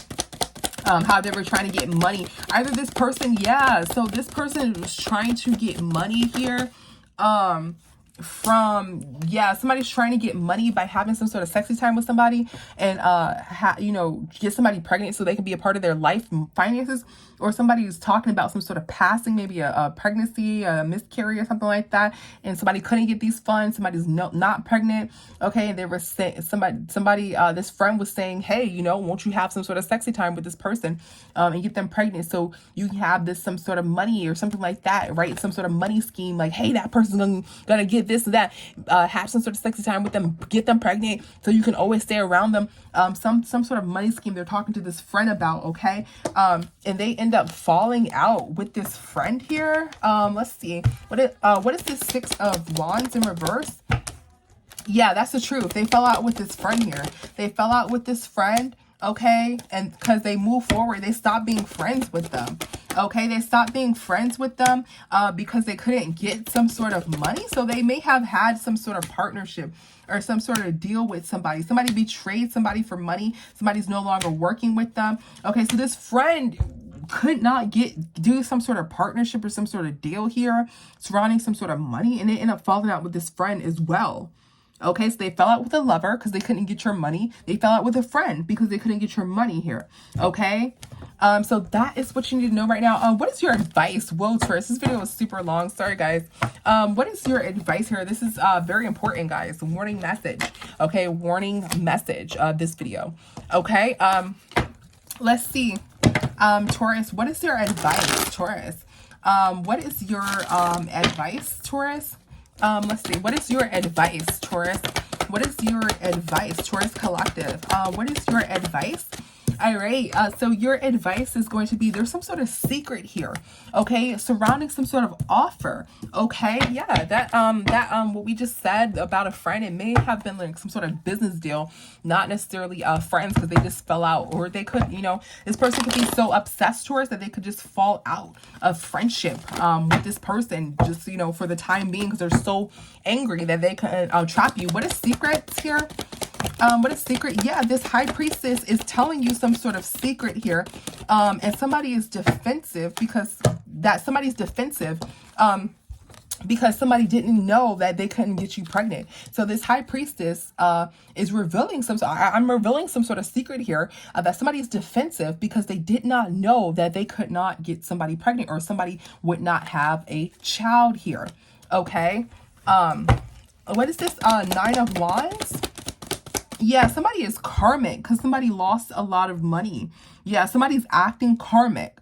Speaker 1: How they were trying to get money. Either this person, yeah, so this person was trying to get money here, somebody's trying to get money by having some sort of sexy time with somebody, and get somebody pregnant so they can be a part of their life finances. Or somebody who's talking about some sort of passing, maybe a pregnancy, a miscarriage or something like that, and somebody couldn't get these funds. Somebody's not pregnant, okay? And they were saying, this friend was saying, hey, won't you have some sort of sexy time with this person and get them pregnant so you can have some sort of money or something like that, right? Some sort of money scheme, like, hey, that person's gonna get this and that, have some sort of sexy time with them, get them pregnant so you can always stay around them. Some sort of money scheme they're talking to this friend about, okay? And they end up falling out with this friend here. Let's see. What is this Six of Wands in reverse? Yeah, that's the truth. They fell out with this friend here. They fell out with this friend, okay? And because they move forward, they stopped being friends with them. Okay, they stopped being friends with them because they couldn't get some sort of money. So they may have had some sort of partnership or some sort of deal with somebody. Somebody betrayed somebody for money. Somebody's no longer working with them. Okay, so this friend could not do some sort of partnership or some sort of deal here surrounding some sort of money, and they end up falling out with this friend as well. Okay, so they fell out with a lover because they couldn't get your money. They fell out with a friend because they couldn't get your money here. Okay, so that is what you need to know right now. What is your advice? Whoa, Taurus, this video was super long. Sorry, guys. What is your advice here? This is very important, guys. Warning message. Okay, warning message. This video. Okay, let's see. Taurus, what is your advice, Taurus? What is your advice, Taurus? Let's see. What is your advice, Taurus? What is your advice, Taurus Collective? What is your advice? All right, so your advice is going to be, there's some sort of secret here, okay, surrounding some sort of offer, okay? Yeah, that what we just said about a friend, it may have been like some sort of business deal, not necessarily friends, because they just fell out, or they could, this person could be so obsessed towards that they could just fall out of friendship with this person, just, for the time being, because they're so angry that they could trap you. What is secrets here? What is secret? Yeah, this High Priestess is telling you some sort of secret here. And somebody is defensive because somebody didn't know that they couldn't get you pregnant. So this High Priestess is revealing I'm revealing some sort of secret here that somebody is defensive because they did not know that they could not get somebody pregnant, or somebody would not have a child here. Okay. What is this? Nine of Wands? Yeah, somebody is karmic because somebody lost a lot of money. Yeah, somebody's acting karmic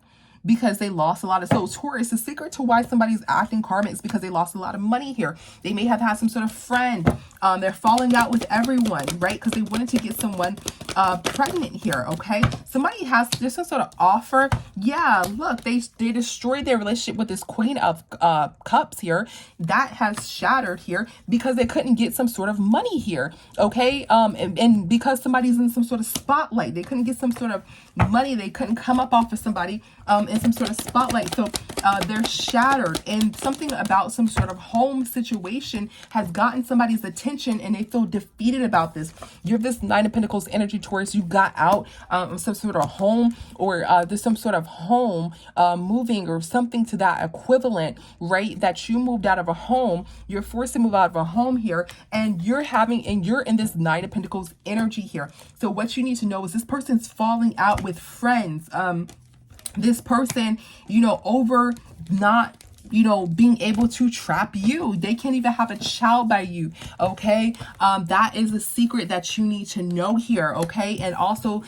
Speaker 1: because they lost a lot of... So Taurus, the secret to why somebody's acting karmic is because they lost a lot of money here. They may have had some sort of friend. They're falling out with everyone, right? Because they wanted to get someone pregnant here, okay? Somebody has just some sort of offer. Yeah, look, they destroyed their relationship with this Queen of Cups here. That has shattered here because they couldn't get some sort of money here, okay? And because somebody's in some sort of spotlight, they couldn't get some sort of money. They couldn't come up off of somebody in some sort of spotlight. So they're shattered, and something about some sort of home situation has gotten somebody's attention, and they feel defeated about this. You're this Nine of Pentacles energy, Taurus. You got out of some sort of home, or there's some sort of home moving or something to that equivalent, right? That you moved out of a home. You're forced to move out of a home here, and you're in this Nine of Pentacles energy here. So what you need to know is this person's falling out with friends. This person, you know, over not, you know, being able to trap you. They can't even have a child by you, okay? That is a secret that you need to know here, okay? And also,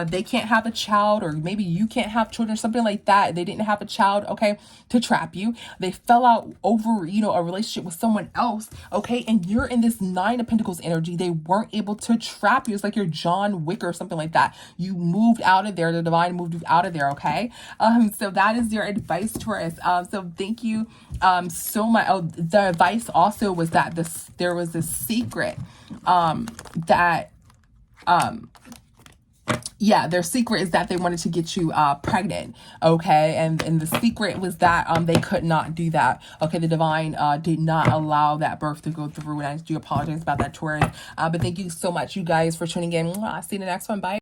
Speaker 1: they can't have a child, or maybe you can't have children, something like that. They didn't have a child, okay, to trap you. They fell out over, you know, a relationship with someone else, okay? And you're in this Nine of Pentacles energy. They weren't able to trap you. It's like you're John Wick or something like that. You moved out of there. The divine moved you out of there, okay? So that is your advice, Taurus. So thank you so much. Oh, the advice also was that there was this secret that yeah, their secret is that they wanted to get you pregnant, okay? And the secret was that they could not do that, okay? The divine did not allow that birth to go through, and I do apologize about that, Taurus. But thank you so much, you guys, for tuning in. I'll see you in the next one. Bye.